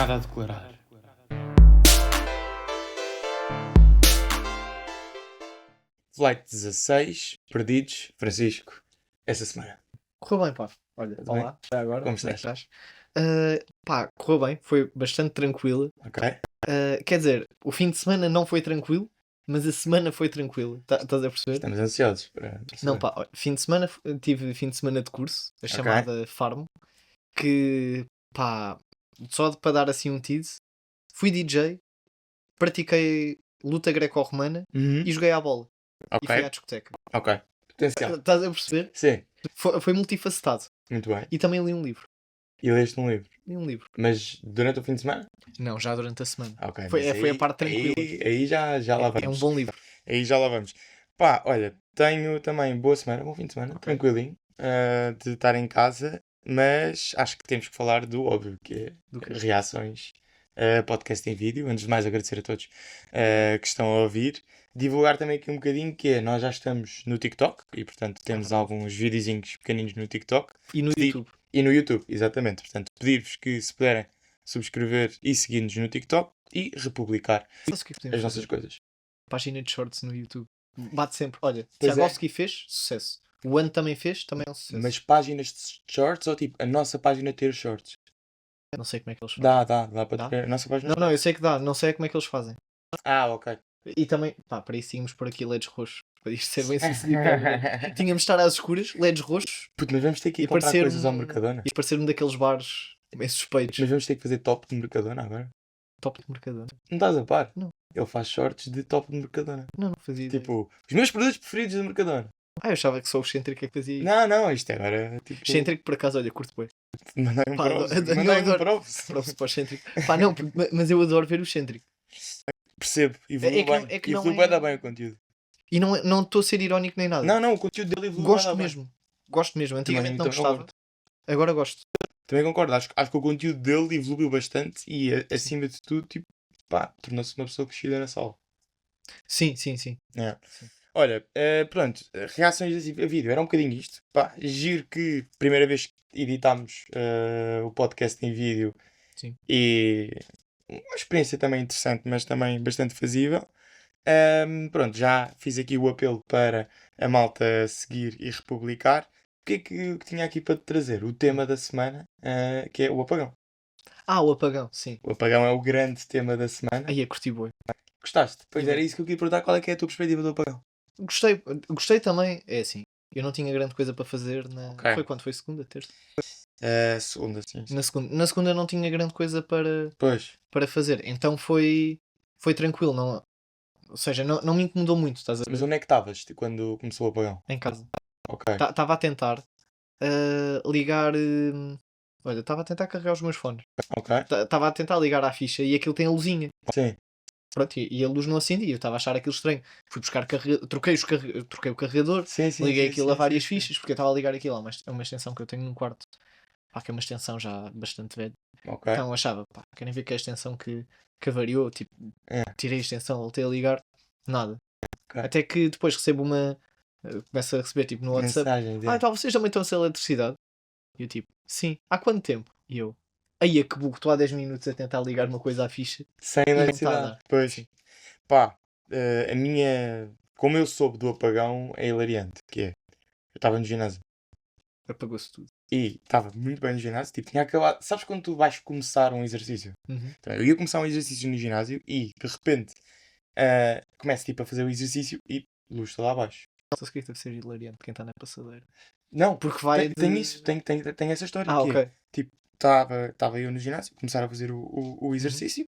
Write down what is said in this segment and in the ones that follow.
Cara a declarar. Flight 16, perdidos, Francisco, essa semana. Correu bem, pá. Olha, Tudo olá, já agora. Como é que estás? Pá, correu bem, foi bastante tranquilo. Ok? Quer dizer, o fim de semana não foi tranquilo, mas a semana foi tranquila. Estás a perceber? Estamos ansiosos para Não, saber. pá, olha, tive fim de semana de curso, a chamada Farm, que, pá, para dar assim um tease, fui DJ, pratiquei luta greco-romana Uhum. e joguei à bola. E fui à Ok, discoteca. ok. Potencial. Estás a perceber? Sim, Foi multifacetado. muito bem. E também li um livro. E leste um livro. Li um livro. Mas durante o fim de semana? Não, já durante a semana. Ok, Foi, mas foi a aí, parte tranquila. aí já lá É um vamos. bom livro. Aí já lá vamos. Pá, olha, tenho também boa semana, bom fim de semana, Ok. tranquilinho, de estar em casa, mas acho que temos que falar do óbvio, que é Do quê? reações, podcast em vídeo. Antes de mais, agradecer a todos que estão a ouvir. Divulgar também aqui um bocadinho que é, nós já estamos no TikTok e, portanto, temos alguns videozinhos pequeninos no TikTok. E no Pedir- YouTube. E no YouTube, exatamente. Portanto, pedir-vos que se puderem subscrever e seguir-nos no TikTok e republicar Sabes o que é que podemos as nossas fazer? coisas. Página de shorts no YouTube. Bate sempre. Olha, Pois é. Tiagovski fez, sucesso. O Ano também fez, também é um sucesso. Mas páginas de shorts ou tipo a nossa página ter shorts? Não sei como é que eles fazem. Dá para Dá? ter a nossa página? Não, eu sei que dá. Não sei como é que eles fazem. Ok. E também, pá, para isso tínhamos por aqui LEDs roxos. Para isto ser bem sucedido. Tínhamos de estar às escuras, LEDs roxos, Puto, mas vamos ter que ir e comprar parecer coisas ao Mercadona. e parecer daqueles bares bem suspeitos. Mas vamos ter que fazer top de Mercadona agora. Top de Mercadona. Não estás a par? Não. Ele faz shorts de top de Mercadona. Não fazia ideia. Tipo, os meus produtos preferidos do Mercadona. Eu achava que só o Excêntrico é que fazia isso. Não, isto agora tipo. Excêntrico, por acaso, olha, curto bem. Mandai um Pá, props. não, Mandai um adoro. props. Props para o Excêntrico. Pá, não, mas eu adoro ver o Excêntrico. Percebo. Evolui É que não- bem. é que não Evolui é- bem, dá bem o conteúdo. E não estou a ser irónico nem nada. Não, o conteúdo dele evolui Gosto bué da bem. mesmo. Gosto mesmo. Antigamente não Também gostava. concordo. Agora gosto. Também concordo, acho que o conteúdo dele evoluiu bastante e, acima de tudo, tipo, pá, tornou-se uma pessoa crescida na sala. Sim. É. Sim. Olha, pronto, reações a vídeo, era um bocadinho isto. Pá, giro que primeira vez que editámos o podcast em vídeo Sim. e uma experiência também interessante, mas também bastante fazível. Pronto, já fiz aqui o apelo para a malta seguir e republicar. O que é que tinha aqui para te trazer? O tema da semana, que é o apagão. O apagão, sim. O apagão é o grande tema da semana. Aí é curti boi. Gostaste? Pois E era bem. isso que eu queria perguntar. Qual é que é a tua perspectiva do apagão? Gostei também. É assim. Eu não tinha grande coisa para fazer Ok. Foi quando? Foi segunda, terça? Segunda, sim. Na segunda eu não tinha grande coisa Pois. para fazer. Então foi tranquilo. Não, ou seja, não me incomodou muito, estás a ver? Mas onde é que estavas quando começou o apagão? Em casa. Ok. Estava a tentar ligar. Olha, estava a tentar carregar os meus fones. Ok. Estava a tentar ligar à ficha e aquilo tem a luzinha. Sim. Pronto, e a luz não acendia. Eu estava a achar aquilo estranho. Fui buscar troquei o carregador, Sim. liguei aquilo a várias sim. fichas, porque eu estava a ligar aquilo. É uma extensão que eu tenho num quarto. Pá, que é uma extensão já bastante velha. Ok. Então eu achava, pá, querem ver que é a extensão que variou? Tipo, É. tirei a extensão, voltei a ligar, nada. Ok. Até que depois recebo começo a receber tipo no WhatsApp. Mensagens. Então vocês também estão sem eletricidade? E eu tipo, sim. Há quanto tempo? E eu, aí é que burro, estou há 10 minutos a tentar ligar uma coisa à ficha. Sem não está a eletricidade. dar. Pois. Sim. Pá, a minha... Como eu soube do apagão é hilariante. Que é, eu estava no ginásio. Apagou-se tudo. E estava muito bem no ginásio. Tipo, tinha acabado... Sabes quando tu vais começar um exercício? Uhum. Então, eu ia começar um exercício no ginásio e, de repente, começo tipo, a fazer o exercício e luz toda abaixo. Só se deve ser hilariante quem está na passadeira. Não, Porque vai tem isso, tem essa história. Que é, ok. tipo, estava eu no ginásio, começar a fazer o exercício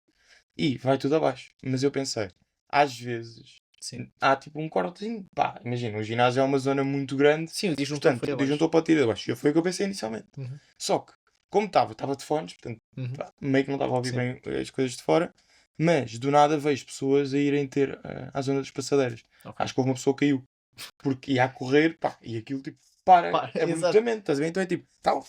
e vai tudo abaixo. Mas eu pensei, às vezes, Sim. há tipo um cortezinho. Pá, imagina, o ginásio é uma zona muito grande. Sim, o disjuntor Portanto, foi o abaixo. disjuntor pode ir abaixo. E foi o que eu pensei inicialmente. Uhum. Só que, como estava de fones, portanto, pá, meio que não estava a ouvir Sim. bem as coisas de fora, mas do nada vejo pessoas a irem ter à zona das passadeiras. Ok. Acho que houve uma pessoa que caiu. Porque ia a correr, pá, e aquilo tipo para exato. abruptamente, estás a ver? Então é tipo, tal,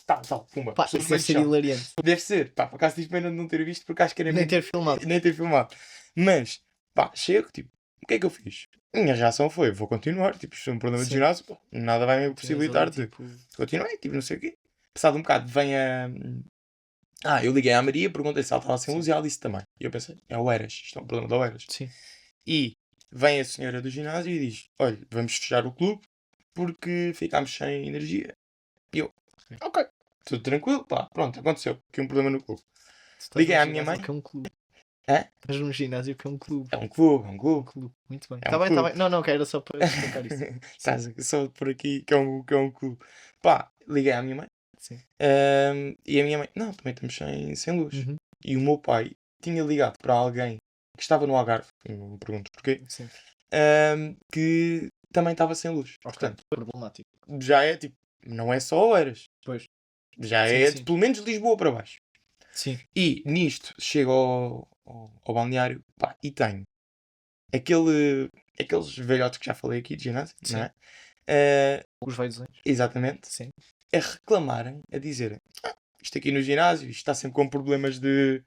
pumba. Pá, pessoa isso no meio deve do ser chão. hilariante. Deve ser, pá, por acaso tive pena de não ter visto, porque acho que era Nem muito- ter filmado. nem ter filmado. Mas, pá, chego, tipo, o que é que eu fiz? A minha reação foi, vou continuar, tipo, isto é um problema de Sim. ginásio, pá, nada vai me Tinhas possibilitar ali, de tipo, continuar, tipo, não sei o quê. Passado um bocado, vem Eu liguei à Maria, perguntei se ela estava sem Sim. luz e ela disse também. E eu pensei, é o Eras, isto é um problema da Eras. Sim. E vem a senhora do ginásio e diz, olha, vamos fechar o clube porque ficámos sem energia. E eu, Sim. ok, tudo tranquilo, pá, pronto, aconteceu, aqui um problema no clube. Tu estás Liguei num à minha ginásio mãe. que é um clube. Hã? Estás num ginásio que é um clube. É um clube, é um clube. Clube. Muito bem. É Tá um bem, tá clube. bem. Não, que era só para destacar isso. Estás só por aqui que é um clube. Pá, liguei à minha mãe. Sim. E a minha mãe, não, também estamos sem luz. Uhum. E o meu pai tinha ligado para alguém que estava no Algarve, não me pergunto porquê, Sim. que também estava sem luz. Ok. Portanto, Problemático. já é tipo, não é só Oeiras. Pois. Já Sim, é sim. pelo menos de Lisboa para baixo. Sim. E nisto chego ao balneário, pá, e tenho aqueles velhotes que já falei aqui de ginásio, Sim. não é? Os velhos. Exatamente. Sim. A reclamarem, a dizerem, isto aqui no ginásio, isto está sempre com problemas de...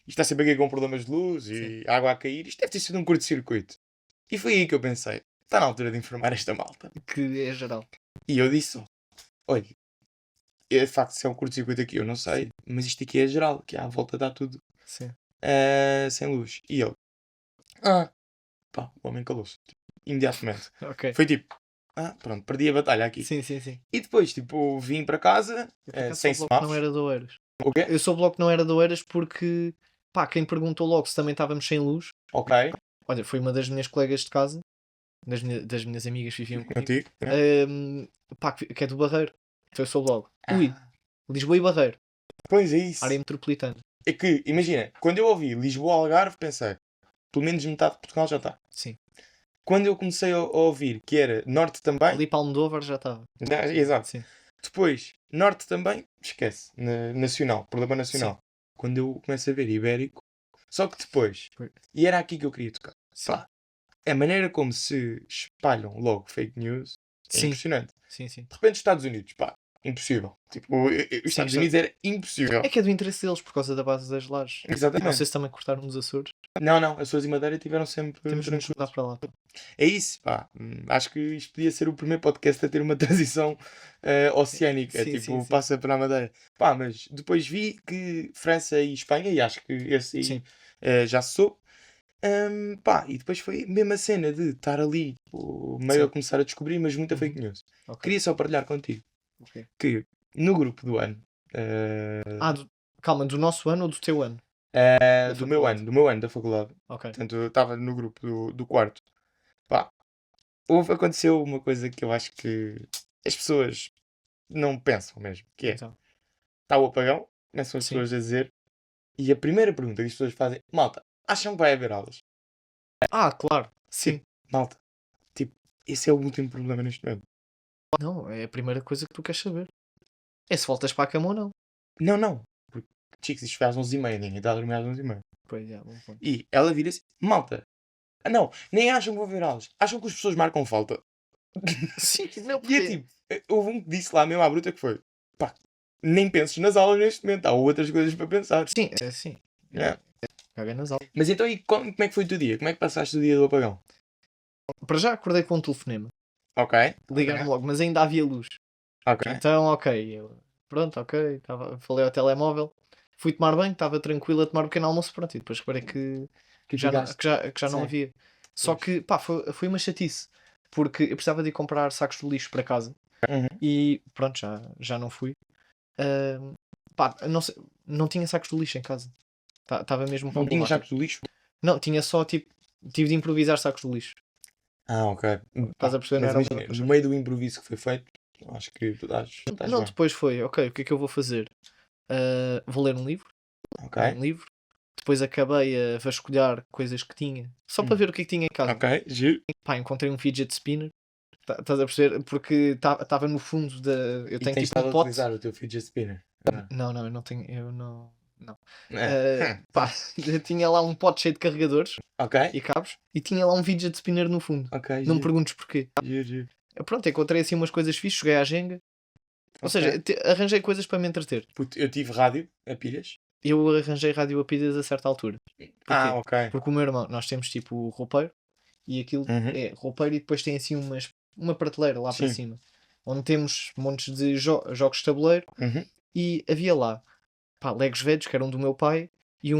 Isto está sempre aqui com problemas de luz e água a cair. Isto deve ter sido um curto-circuito. E foi aí que eu pensei, está na altura de informar esta malta. Que é geral. E eu disse, olha, de facto se é um curto-circuito aqui, eu não sei, mas isto aqui é geral, que à volta dá tudo Sim. sem luz. E ele, pá, o homem calou-se. Tipo, imediatamente. Ok. Foi tipo, pronto, perdi a batalha aqui. Sim, sim, sim. E depois, tipo, vim para casa, Eu, por acaso, sem sou bloco que não semáforos. era de Oeiras. O quê? Eu sou bloco que não era de Oeiras porque, pá, quem perguntou logo se também estávamos sem luz, Ok, olha, foi uma das minhas colegas de casa, das minhas amigas que viviam comigo, contigo. Né? pá, que é do Barreiro. Então eu sou logo. Ui, Lisboa e Barreiro, Pois é isso. área metropolitana. É que, imagina, quando eu ouvi Lisboa-Algarve, pensei, pelo menos metade de Portugal já está. Sim. Quando eu comecei a ouvir que era Norte também, Ali para Almodóvar já estava. exato. Sim. Depois, Norte também, esquece, nacional, problema nacional. Quando eu começo a ver Ibérico, só que depois, e era aqui que eu queria tocar, pá, a maneira como se espalham logo fake news é impressionante. Sim, sim. De repente, Estados Unidos, pá, impossível. Tipo, os Estados Unidos era impossível. É que é do interesse deles por causa da base das lajes. E não Exatamente. sei se também cortaram nos Açores. Não, Açores e Madeira tiveram sempre Temos de nos tranquilos. mudar para lá. É isso, pá. Acho que isto podia ser o primeiro podcast a ter uma transição oceânica. Sim, Tipo, sim. passa para a Madeira. Pá, mas depois vi que França e Espanha, e acho que esse aí Sim. já sou. Pá, e depois foi a mesma cena de estar ali, tipo, meio Sim. a começar a descobrir, mas muita Uhum. fake news. Ok. Queria só partilhar contigo Ok. que no grupo do ano, Calma, do nosso ano ou do teu ano? do meu ano da faculdade, Ok. portanto, eu estava no grupo do quarto. Pá, aconteceu uma coisa que eu acho que as pessoas não pensam mesmo, que é, Então. está o apagão, começam as Sim. pessoas a dizer, e a primeira pergunta que as pessoas fazem, malta, acham que vai haver aulas? Claro. Sim. Malta, tipo, esse é o último problema neste momento. Não, é a primeira coisa que tu queres saber. É se voltas para a cama ou não. Não, porque, chicos, isto foi às 11h30, ninguém está a dormir às 11h30. Pois é, bom ponto. E ela vira-se, malta, não, nem acham que vão haver aulas, acham que as pessoas marcam falta. Sim, não, E é tipo, houve um que disse lá mesmo à bruta que foi, pá, nem penses nas aulas neste momento, há outras coisas para pensar. Sim, sim. É. Caguei nas aulas. Mas então, e como é que foi o teu dia? Como é que passaste o dia do apagão? Para já acordei com um telefonema. Ok. Ligaram-me logo, mas ainda havia luz. Ok. Então, ok. Pronto, ok. Falei ao telemóvel. Fui tomar banho, estava tranquilo a tomar um pequeno almoço. Pronto, e depois reparei que já não Sim. havia. Só que, pá, foi uma chatice. Porque eu precisava de ir comprar sacos de lixo para casa. Uhum. E pronto, já não fui. Pá, não sei, não tinha sacos de lixo em casa. Estava mesmo Não tinha problemático. sacos de lixo? Não, tinha só tipo. Tive de improvisar sacos de lixo. Ok. Estás a perceber? Mas Não era imagina, uma- no meio do improviso que foi feito, acho que tu estás Não, bem. depois foi, ok, o que é que eu vou fazer? Vou ler um livro. Ok. Um livro. Depois acabei a vasculhar coisas que tinha. Só para ver o que é que tinha em casa. Ok, giro. Pá, encontrei um fidget spinner. Estás a perceber? Porque estava no fundo da. Eu E tenho tens tipo estado um a pote. utilizar o teu fidget spinner? Não, eu não tenho. Eu não. É. Pá, eu tinha lá um pote cheio de carregadores Ok. e cabos. E tinha lá um fidget spinner no fundo. Ok, Não me giro. perguntes porquê. Giro. Pronto, encontrei assim umas coisas fixes, joguei à Jenga. Ou Ok. seja, arranjei coisas para me entreter. Puto, eu tive rádio a pilhas. Eu arranjei rádio a pilhas a certa altura. Porquê? Ok. Porque o meu irmão, nós temos tipo o roupeiro e aquilo Uhum. é roupeiro e depois tem assim uma prateleira lá para Sim. cima onde temos montes de jogos de tabuleiro Uhum. e havia lá pá, Legos velhos, que eram do meu pai, e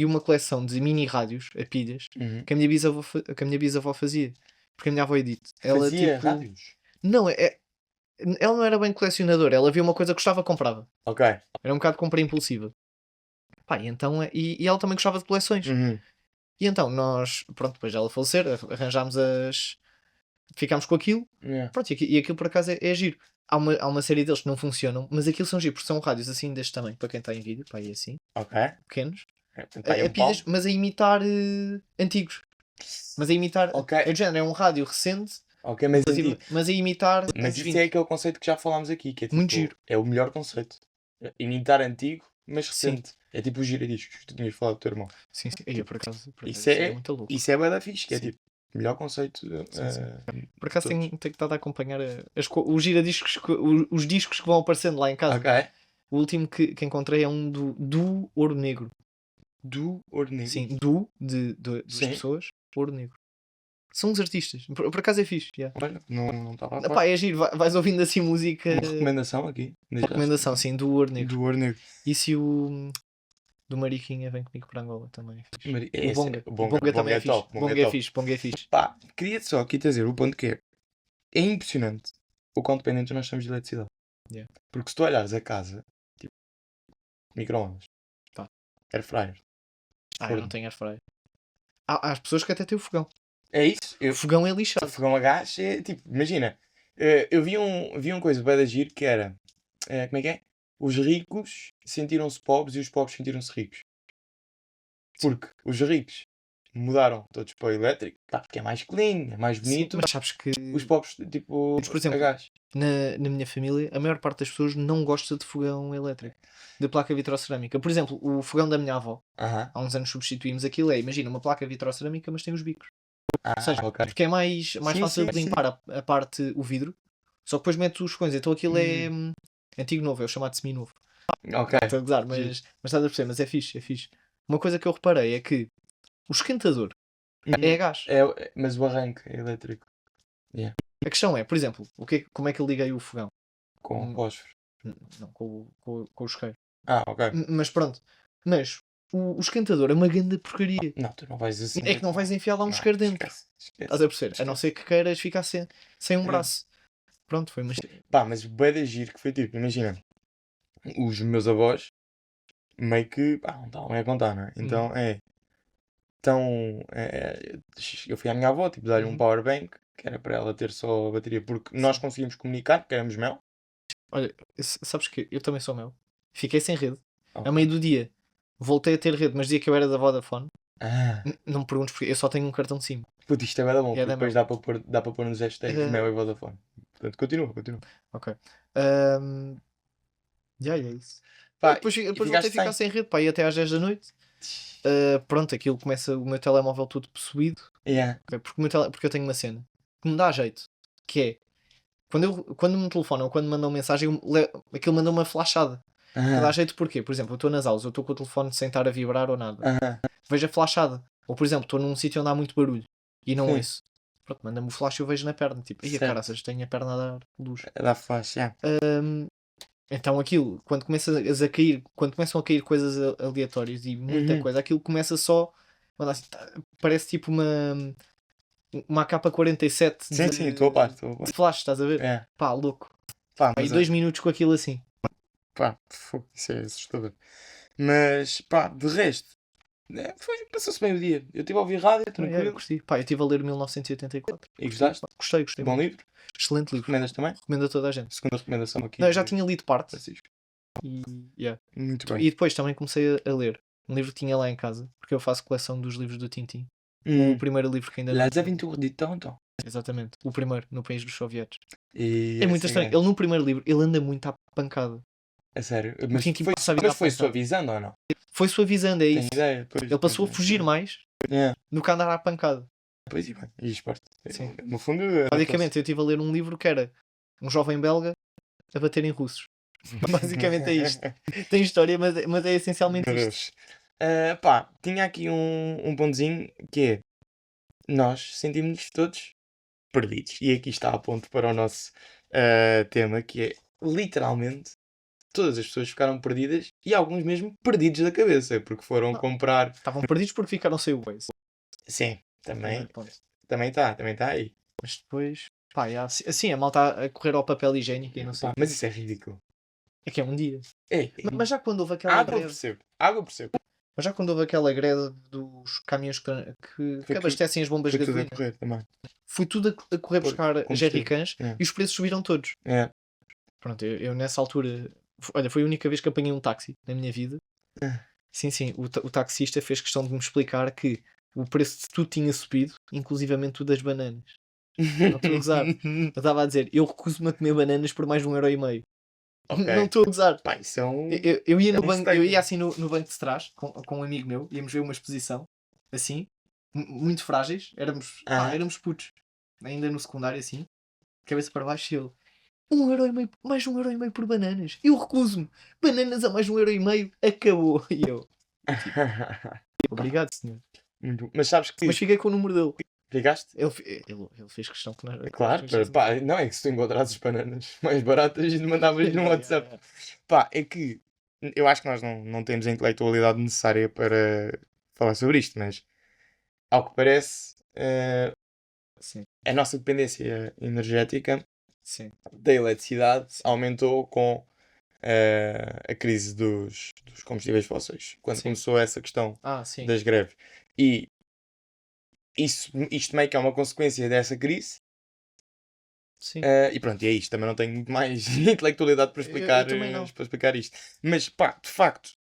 uma coleção de mini rádios a pilhas que a minha bisavó fazia. Porque a minha avó Edith, ela Fazia tipo. rádios. Não, ela não era bem colecionadora, ela via uma coisa que gostava, comprava. Ok. Era um bocado de compra impulsiva. Pá, e então, e ela também gostava de coleções. Uhum. E então nós, pronto, depois dela falecer, arranjámos ficámos com aquilo. Yeah. Pronto, e aquilo por acaso é giro. Há uma série deles que não funcionam, mas aquilo são giros, porque são rádios assim deste tamanho, para quem está em vídeo, pá, e assim, Ok. pequenos, Tá aí um pilhas, palmo. mas a imitar antigos. Mas a imitar, Ok. é do género, é um rádio recente, Ok, mas mas a imitar Mas anos isso 20. é aquele conceito que já falámos aqui, que é Muito tipo, giro. é o melhor conceito. Imitar antigo, mas Sim. recente. É tipo os giradiscos que tu tinhas falado do teu irmão. Sim, sim. Por acaso Isso isso é é, muito louco. isso é bué da fixe, que é Sim. tipo, melhor conceito Sim. Por acaso de todos. tenho que estar a acompanhar os giradiscos, os discos que vão aparecendo lá em casa. Ok. O último que encontrei é um do Ouro Negro. Do Ouro Negro. Sim, de duas Sim. pessoas, Ouro Negro. São uns artistas. Por acaso é fixe. Yeah. Olha, não estava a falar. Pá, é giro. Vais ouvindo assim música. Uma recomendação aqui. Uma recomendação, sim, do Ouro Negro. Do Ouro Negro. E se o do Mariquinha vem comigo para Angola também é fixe. O Esse Bonga. é- O Bonga também é fixe. top. Bonga é fixe. Bonga é fixe. Pá, queria só aqui trazer o ponto que é impressionante o quão dependentes nós somos de eletricidade. Yeah. Porque se tu olhares a casa, tipo, micro-ondas, Tá. air fryer, Eu forno. não tenho airfryer. Há as pessoas que até têm o fogão. É isso. O fogão é O lixado. fogão a gás é tipo, imagina, eu vi uma coisa bem de agir que era, como é que é? Os ricos sentiram-se pobres e os pobres sentiram-se ricos. Porque os ricos mudaram todos para o elétrico, pá, porque é mais clean, é mais Sim, bonito. mas sabes que Os pobres, tipo, Mas, por exemplo, a gás. na minha família, a maior parte das pessoas não gosta de fogão elétrico, de placa vitrocerâmica. Por exemplo, o fogão da minha avó, Aham. há uns anos substituímos aquilo, imagina, uma placa vitrocerâmica, mas tem os bicos. Ou seja, Ok. porque é mais Sim, fácil sim, de limpar a parte, o vidro, só que depois mete os coisas. Então aquilo é antigo novo, é o chamado semi-novo. Ok. Estou a gozar, mas estás a perceber, mas é fixe, é fixe. Uma coisa que eu reparei é que o esquentador é a gás. Mas o arranque é elétrico. A questão é, por exemplo, como é que eu liguei o fogão? Com fósforo. Não, com o isqueiro. Ok. Mas pronto. Mas o esquentador é uma grande porcaria. Não, tu não vais assim. É que não vais enfiar lá um Não, isqueiro dentro. esquece. Estás a perceber? A não ser que queiras ficar sem um braço. Pronto, foi mas Pá, mas o bué de giro que foi tipo, imagina, os meus avós meio que, pá, não estavam a contar, não é? Então então, eu fui à minha avó, tipo, dar-lhe um powerbank, que era para ela ter só a bateria, porque nós conseguimos comunicar, porque éramos mel. Olha, sabes que eu também sou meu. Fiquei sem rede. Ok. A meio do dia voltei a ter rede, mas dizia que eu era da Vodafone. Ah, Não me perguntes porque eu só tenho um cartão de SIM. puto, isto é bué da bom, É porque da depois dá para pôr nos hashtags mel e Vodafone. Portanto, continua. Ok. E é isso. Pá, Depois e voltei a ficaste ficar sem rede, pá, e até às 10 da noite. Pronto, aquilo começa o meu telemóvel todo possuído. Yeah. Ok, porque eu tenho uma cena que me dá jeito, que é quando me telefonam ou quando me mandam mensagem, aquilo manda uma flashada. Que dá jeito porquê? Por exemplo, eu estou nas aulas, eu estou com o telefone sem estar a vibrar ou nada. Vejo a flashada. Ou por exemplo, estou num sítio onde há muito barulho e não Sim. ouço. Pronto, manda-me o flash e eu vejo na perna. Tipo, ai, Certo. caraças, tenho a perna a dar luz. Dá flash, yeah. Então aquilo, quando começam a cair coisas aleatórias e muita coisa, aquilo começa só. Assim, parece tipo uma AK-47 Sim, estou a par. de flash, estás a ver? É. Pá, louco. Pá, Aí mas 2 minutos com aquilo assim. pá, isso é assustador. Mas, pá, de resto, passou-se bem o dia. Eu estive a ouvir rádio, Eu tranquilo. gostei. Pá, eu estive a ler 1984. E gostaste? Gostei Bom livro? Excelente livro. Recomendas também? Recomendo a toda a gente. Segunda recomendação aqui. Não, eu já tinha lido parte. Francisco. E, yeah. Muito bem. E depois também comecei a ler um livro que tinha lá em casa, porque eu faço coleção dos livros do Tintin. O primeiro livro que ainda não. Las Aventures de Tintin. Exatamente. O primeiro, no país dos sovietes. E É muito estranho. Ele no primeiro livro, ele anda muito à pancada. A sério. Mas Tintin foi, passa a vida mas foi à pancada. suavizando ou não? Foi suavizando, é Tenho isso. ideia. Pois, Ele passou a fugir mais do que a andar à pancada. Pois e bem. E esporte. Sim. No fundo, Basicamente, eu estive a ler um livro que era um jovem belga a bater em russos. Basicamente é isto. Tem história, mas é essencialmente Meu isto. Deus. Pá, tinha aqui um pontozinho que é nós sentimos-nos todos perdidos. E aqui está a ponto para o nosso tema, que é literalmente todas as pessoas ficaram perdidas e alguns mesmo perdidos da cabeça, porque foram Não. comprar. Estavam perdidos porque ficaram sem o Waze. Sim, Primeiro também ponto. também tá aí. Mas depois, pá, assim, a malta a correr ao papel higiênico e não sei. Pá, mas isso é ridículo. É que é um dia. É, Mas já quando houve aquela água eu greve. percebo. Água eu percebo. Mas já quando houve aquela greve dos caminhões que abastecem as bombas Foi de tudo a gasolina, correr também. foi tudo a correr Por buscar combustível. jerrycans É. e os preços subiram todos. É. Pronto, eu nessa altura, olha, foi a única vez que apanhei um táxi na minha vida. Ah. Sim, o taxista fez questão de me explicar que o preço de tudo tinha subido, inclusivamente o das bananas. Não estou a gozar. Eu estava a dizer, eu recuso-me a comer bananas por mais de 1,5€. Ok. Não estou a gozar. Pá, isso é um. Eu ia é no um banco, eu statement. ia assim no banco de trás com um amigo meu, íamos ver uma exposição, assim, muito frágeis, éramos putos, ainda no secundário assim, cabeça para baixo e ele, 1,5€, mais 1,5€ por bananas. Eu recuso-me. Bananas a mais de 1,5€, acabou. E eu, obrigado, senhor. Muito. Mas sabes que. Mas fiquei com o número dele. Ficaste? Ele fez questão que nós. Claro, pá, não é que se tu encontrasses bananas mais baratas e mandavas no WhatsApp. Pá, é que eu acho que nós não temos a intelectualidade necessária para falar sobre isto, mas ao que parece, Sim, a nossa dependência energética sim. da eletricidade aumentou com a crise dos combustíveis fósseis, quando Sim. começou essa questão Sim. das greves. E isto meio que é uma consequência dessa crise. Sim. E pronto, e é isto. Também não tenho muito mais intelectualidade para explicar, Eu também não. para explicar isto. Mas pá, de facto,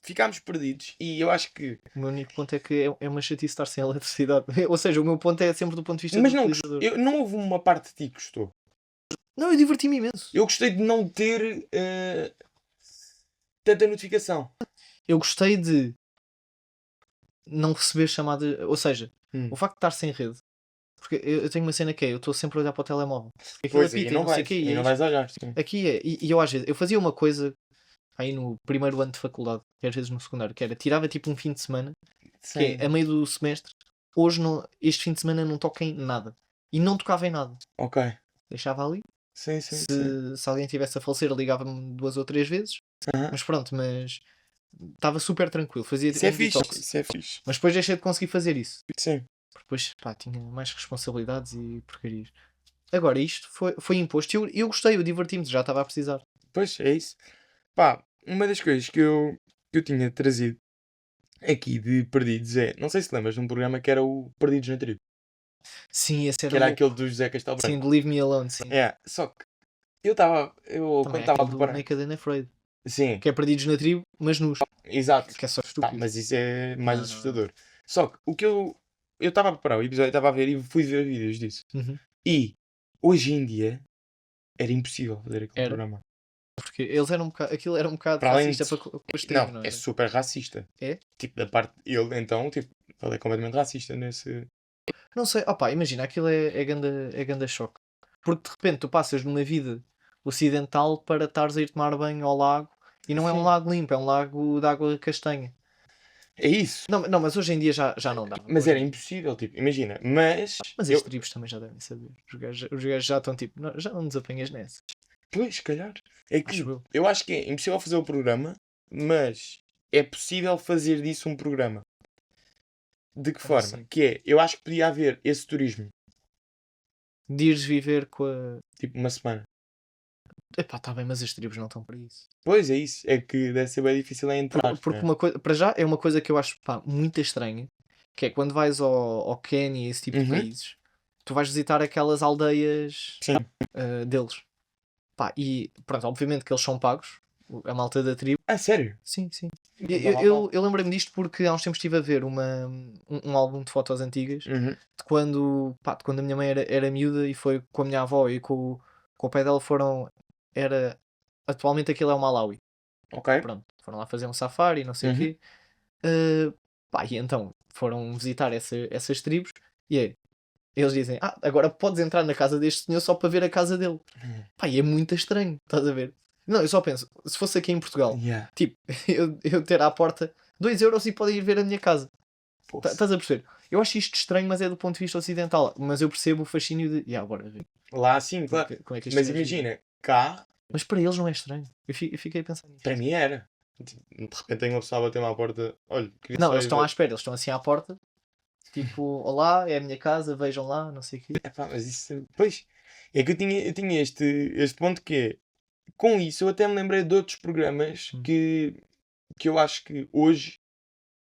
ficámos perdidos e eu acho que. O meu único ponto é que é uma chatice estar sem eletricidade. Ou seja, o meu ponto é sempre do ponto de vista Mas do não, utilizador. não houve uma parte de ti que gostou. Não, eu diverti-me imenso. Eu gostei de não ter tanta notificação. Eu gostei de não receber chamada. Ou seja, o facto de estar sem rede. Porque eu tenho uma cena que é, eu estou sempre a olhar para o telemóvel. Aquilo Pois, apita aí e não não sei vais, o quê. aí E não vais olhar. Sim. aqui é. E eu às vezes, eu fazia uma coisa aí no primeiro ano de faculdade, que às vezes no secundário, que era, tirava tipo um fim de semana, que é a meio do semestre, hoje não, este fim de semana não toca em nada. E não tocava em nada. Ok. Deixava ali. Sim, sim, Se alguém tivesse a falecer, ligava-me 2 ou 3 vezes. Aham. Mas pronto, mas estava super tranquilo. Fazia Isso é um fixe. detox. Isso é fixe. Mas depois deixei de conseguir fazer isso. Sim. Porque depois, pá, tinha mais responsabilidades e porcarias. Agora, isto foi imposto e eu gostei, eu diverti-me, já estava a precisar. Pois, é isso. Pá, uma das coisas que eu tinha trazido aqui de Perdidos é... Não sei se lembras de um programa que era o Perdidos na Tribo. Sim, esse Que era era louco. aquele do José Castelo Branco. Sim, de Leave Me Alone, sim. É, só que eu estava... Também quando é estava a aquele do preparar... Naked and Afraid. Sim, Que é perdidos na tribo, mas nus. exato. Que é só Pá, estúpido. mas isso é mais Não. assustador. Só que o que eu estava a preparar o episódio, estava a ver e fui ver vídeos disso. Uhum. E hoje em dia era impossível fazer aquele Era. programa. Porque eles eram um bocado, aquilo era um bocado Para além racista de- com as tribos, não Não, era? é super racista. É? Tipo, da parte ele, então, tipo, ele é completamente racista nesse. Não sei, opá, imagina, aquilo é ganda choque. Porque de repente tu passas numa vida ocidental para estares a ir tomar banho ao lago e não é um Sim. lago limpo, é um lago de água castanha. É isso. Não, mas hoje em dia já não dá. Mas Hoje era em dia. impossível, tipo, imagina. Mas. Mas eu... as tribos também já devem saber. Os gajos já estão tipo, "Não, já não nos apanhas nessa." Pois, se calhar. É que Acho eu. eu acho que é impossível fazer o programa, mas é possível fazer disso um programa. De que forma? assim? Que é, eu acho que podia haver esse turismo, De ires viver com a. tipo, uma semana. Epá, tá bem, mas as tribos não estão para isso. Pois é isso, é que deve ser bem difícil a entrar. Porque né? uma coisa, para já é uma coisa que eu acho pá, muito estranha, que é quando vais ao Quénia e esse tipo de Uhum. países, tu vais visitar aquelas aldeias Sim. deles. Pá, e pronto, obviamente que eles são pagos, a malta da tribo. Ah, sério? Sim. Não, Eu lembrei-me disto porque há uns tempos estive a ver um álbum de fotos antigas Uhum. de quando a minha mãe era miúda e foi com a minha avó e com o pai dela atualmente aquilo é o Malawi. Ok. Pronto, foram lá fazer um safari, não sei o Uhum. quê. Pá, e então foram visitar essas tribos e eles dizem, agora podes entrar na casa deste senhor só para ver a casa dele. Pá, e é muito estranho, estás a ver? Não, eu só penso, se fosse aqui em Portugal, Yeah. tipo, eu ter à porta 2€ e podem ir ver a minha casa. Poxa. Estás a perceber? Eu acho isto estranho, mas é do ponto de vista ocidental. Mas eu percebo o fascínio de. Bora ver. Lá sim, claro. Como é que Mas isto é imagina, cá Mas para eles não é estranho. Eu fiquei a pensar nisso. Para mim era. Tipo, de repente tem uma pessoa a bater-me à porta. Olha, queria Não, só eles ir estão à ver. espera, eles estão assim à porta. Tipo, olá, é a minha casa, vejam lá, não sei o quê. Epá, mas isso. Pois. É que eu tinha este ponto que é. Com isso, eu até me lembrei de outros programas que eu acho que hoje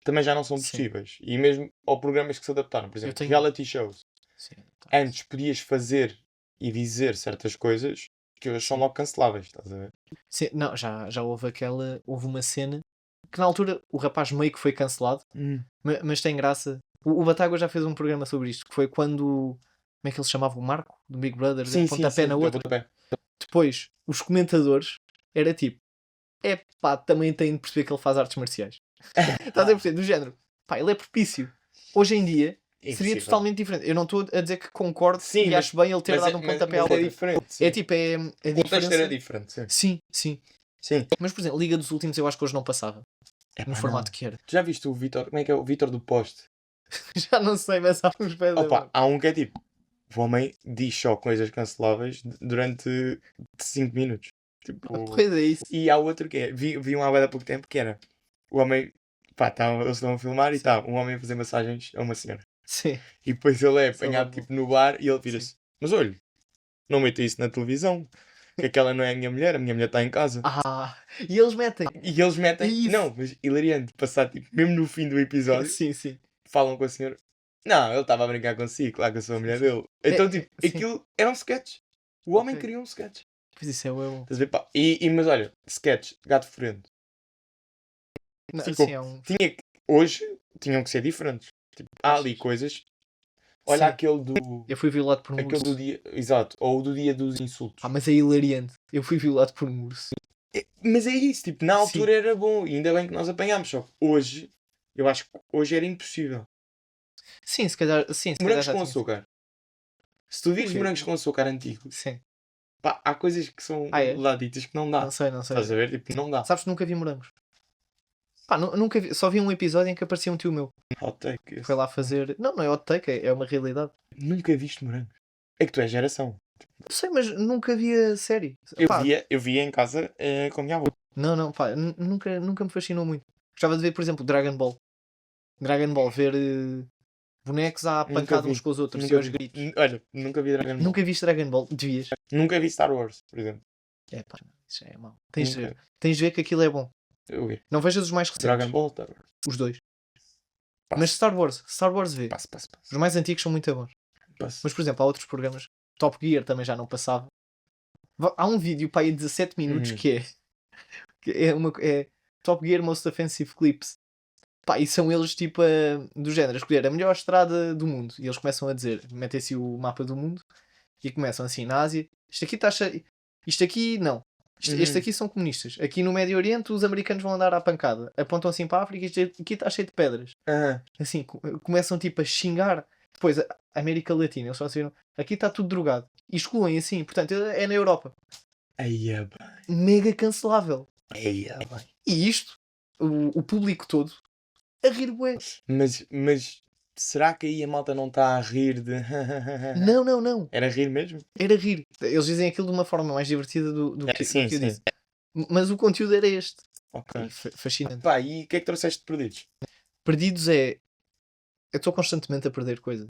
também já não são Sim, possíveis. E mesmo, ou programas que se adaptaram. Por eu exemplo, tenho. reality shows. Sim, tá. Antes podias fazer e dizer certas coisas que hoje são Sim. logo canceláveis, estás a ver? Sim, não, já houve houve uma cena que na altura o rapaz meio que foi cancelado, mas tem graça. O Batágua já fez um programa sobre isto, que foi quando, como é que ele se chamava? O Marco, do Big Brother, deu Sim, sim, pontapé sim, na deu outra. pontapé. Depois, os comentadores, era tipo, é pá, também tem de perceber que ele faz artes marciais. Estás a perceber? Do género, pá, ele é propício. Hoje em dia, É seria impossível. totalmente diferente. Eu não estou a dizer que concordo Sim, e mas- acho bem ele ter Mas, dado um pontapé à outra. diferente. É Sim. tipo, é a O contexto diferença. era diferente, sim. Sim, sim. Sim. Mas, por exemplo, Liga dos Últimos eu acho que hoje não passava. Epá, No formato não. que era. Tu já viste o Vitor? Como é que é o Vitor do Poste? Já não sei, mas há uns pés Opa, há um que é tipo: o homem diz só coisas canceláveis durante 5 minutos. Tipo, Pois é isso. e há outro que é: vi um há bué de pouco tempo que era o homem, pá, eles estão a filmar e Sim. tá, um homem a fazer massagens a uma senhora. Sim. E depois ele é Isso é apanhado bom. tipo no bar e ele vira-se: mas olha, não meta isso na televisão, que aquela não é a minha mulher está em casa. Ah, e eles metem. E eles metem, Isso. não, mas hilariante, passar tipo, mesmo no fim do episódio, Sim, sim. falam com a senhora: não, ele estava a brincar consigo, claro que eu sou a mulher dele. Então, tipo, sim. aquilo era um sketch. O homem Ok. criou um sketch. Pois isso é o eu. Estás a ver, pá? Mas olha, sketch, gato fedorento. Não, Ficou. sim, é um. Hoje tinham que ser diferentes. Tipo, há ali Achas? coisas. Olha Sim. aquele do. Eu fui violado por um Aquele urso. do dia. Exato. Ou o do dia dos insultos. Ah, mas é hilariante. Eu fui violado por um urso. Mas é isso, tipo, na Sim. altura era bom. E ainda bem que nós apanhámos. Só que hoje, eu acho que hoje era impossível. Sim, se calhar. Sim, se calhar Morangos já com tinha. açúcar. Se tu vires quê? morangos com açúcar antigos, Sim. pá, há coisas que são Ah, é? lá ditas que não dá. Não sei, não sei. Estás a ver? Tipo, não dá. Sabes que nunca vi morangos? Pá, nunca vi. Só vi um episódio em que aparecia um tio meu. Hot take. Foi lá fazer. Não, não é hot take, é uma realidade. Nunca viste morangos. É que tu és geração. Não sei, mas nunca vi a série. Eu Pá, via em casa com a minha avó. não, pá, nunca me fascinou muito. Gostava de ver, por exemplo, Dragon Ball. Dragon Ball, ver bonecos à Nunca pancada vi. uns com os outros e Nunca aos vi. gritos. Olha, nunca vi Dragon Ball. Nunca viste Dragon Ball? Devias. Nunca vi Star Wars, por exemplo. É pá, isso já é mau. Tens de Nunca. ver. Tens de ver que aquilo é bom. Eu vi. Não vejas os mais recentes. Dragon Ball, Star Wars. Os dois. Passo. Mas Star Wars vê. Passo. Os mais antigos são muito bons. Passo. Mas, por exemplo, há outros programas. Top Gear também já não passava. Há um vídeo para aí de 17 minutos Uhum. que é Top Gear Most Offensive Clips. Pá, e são eles tipo do género, a escolher a melhor estrada do mundo. E eles começam a dizer, metem-se o mapa do mundo e começam assim, na Ásia, isto aqui está cheio. Isto aqui não. Este aqui são comunistas. Aqui no Médio Oriente os americanos vão andar à pancada. Apontam assim para a África e isto aqui está cheio de pedras. Aham. Assim, começam tipo a xingar. Depois, a América Latina, eles só assim, aqui está tudo drogado. E excluem assim, portanto, é na Europa. Aí é bem. Mega cancelável. Aí é bem. E isto, o público todo, a rir bué. Mas será que aí a malta não está a rir de. Não. Era rir mesmo? Era rir. Eles dizem aquilo de uma forma mais divertida do que Sim, eu sim. disse. Mas o conteúdo era este. Ok. E fascinante. Pá, e o que é que trouxeste de perdidos? Perdidos é. Eu estou constantemente a perder coisas.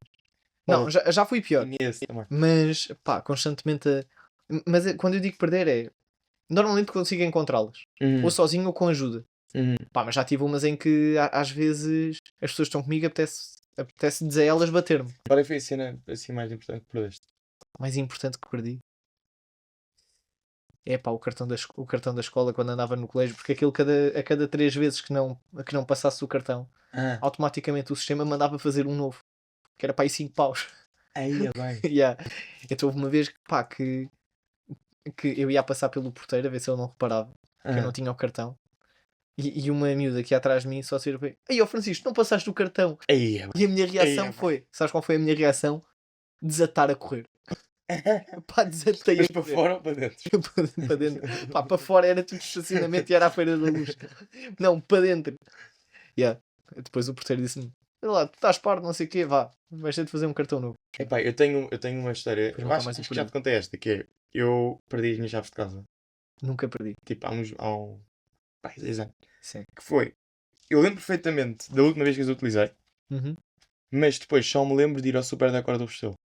Não, Oh, já fui pior. tinha esse também. Mas, pá, constantemente a. Mas quando eu digo perder é. Normalmente consigo encontrá-las. Ou sozinho ou com ajuda. Pá, mas já tive umas em que às vezes as pessoas estão comigo, apetece dizer a elas bater-me. Qual é que foi a cena assim mais importante que perdeste? Mais importante que perdi. É pá, o cartão da escola quando andava no colégio, porque aquilo a cada 3 vezes que não passasse o cartão, automaticamente o sistema mandava fazer um novo. Que era para aí 5 paus. Aí é bem. Yeah. Então houve uma vez pá, que eu ia passar pelo porteiro a ver se ele não reparava que eu não tinha o cartão. E uma miúda aqui atrás de mim só se foi: "Ei, ó Francisco, não passaste o cartão." Aí é bem. E a minha reação Ei, foi: sabes qual foi a minha reação? Desatar a correr. Pá, desatei Mas a para correr. fora ou para dentro? Para dentro. Pá, para fora era tudo estacionamento e era à Feira da Luz. Não, para dentro. Yeah. Depois o porteiro disse-me: "Olha lá, tu estás pardo, não sei o quê, vá, vais ter de fazer um cartão novo." Epá, eu tenho uma história. Depois Eu nunca acho mais que o já te perdi. contei esta, que é eu perdi as minhas chaves de casa. Nunca perdi. Tipo, há 6 anos. Sim. Que foi, eu lembro perfeitamente da última vez que as utilizei, Uhum. mas depois só me lembro de ir ao Super Decor do Restelo.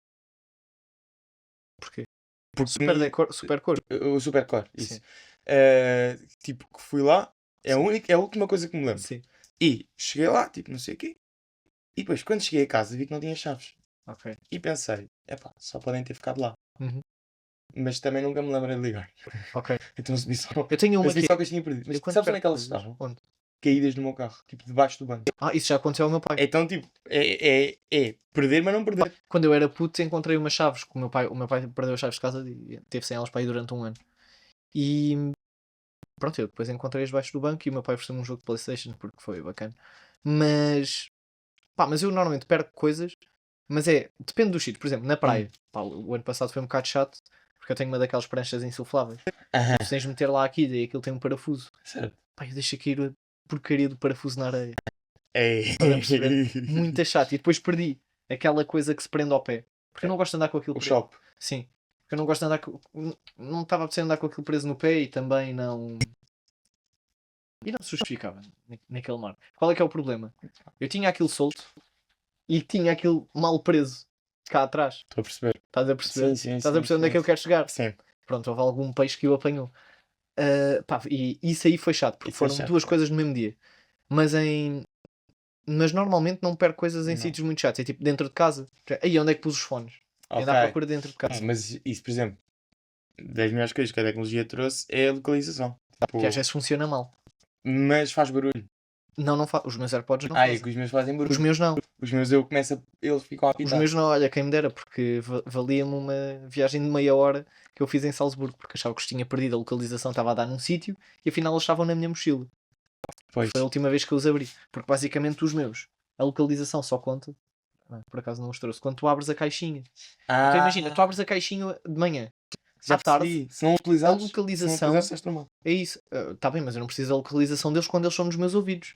Porquê? Porque Super cor? o Super Core, isso. Sim. Tipo, que fui lá, é a Sim. única, é a última coisa que me lembro. Sim. E cheguei lá, tipo, não sei o quê. E depois, quando cheguei a casa, vi que não tinha chaves. Ok. E pensei, epá, só podem ter ficado lá. Uhum. Mas também nunca me lembrei de ligar. Ok. Então subi só, Eu tenho uma subi que só que as tinha perdido. Mas eu quando sabes onde é que perco elas coisas. estavam? Onde? Caídas no meu carro, tipo, debaixo do banco. Isso já aconteceu ao meu pai. Então, tipo, é perder, mas não perder. Quando eu era puto, encontrei umas chaves. Que o meu pai perdeu as chaves de casa e teve sem elas para aí durante um ano. E pronto, eu depois encontrei-as debaixo do banco e o meu pai ofereceu-me um jogo de Playstation porque foi bacana. Mas, pá, mas eu normalmente perco coisas, mas depende do sítio. Por exemplo, na praia, pá, o ano passado foi um bocado chato porque eu tenho uma daquelas pranchas insufláveis. Aham. Tu tens de meter lá aqui, daí aquilo tem um parafuso. Certo. Pá, eu deixei cair a porcaria do parafuso na areia. É. Estás a perceber? Muito chato. E depois perdi aquela coisa que se prende ao pé. Porque eu não gosto de andar com aquilo O preso. shop. Sim. Porque eu não gosto de andar com. Não estava a precisar andar com aquilo preso no pé e também não. E não se justificava naquele mar. Qual é que é o problema? Eu tinha aquilo solto e tinha aquilo mal preso cá atrás. Estou a perceber. Estás a perceber? Sim, sim, Estás a sim, perceber onde é sim. que eu quero chegar? Sim. Pronto, houve algum peixe que o apanhou. Pá, e isso aí foi chato, porque Isso é foram chato, duas é. coisas no mesmo dia. Mas Mas normalmente não perco coisas em Não. sítios muito chatos. É tipo dentro de casa. Aí onde é que pus os fones? É andar à Ok. procura dentro de casa. Mas isso, por exemplo, das melhores coisas que a tecnologia trouxe é a localização. Que às Tipo, vezes funciona mal. mas faz barulho. Não faz. Os meus AirPods não É fazem. que os meus fazem barulho. Os meus não. Os meus eles ficam a Os apitar. meus não, olha, quem me dera, porque valia-me uma viagem de meia hora que eu fiz em Salzburgo, porque achava que os tinha perdido, a localização estava a dar num sítio e afinal eles estavam na minha mochila. Pois. Foi a última vez que eu os abri. Porque basicamente os meus, a localização só conta. Por acaso não os trouxe. Quando tu abres a caixinha. Então imagina, tu abres a caixinha de manhã. Já À tarde, percebi. Se não a utilizares, localização estás tramado. é isso. Tá bem, mas eu não preciso da localização deles quando eles são nos meus ouvidos.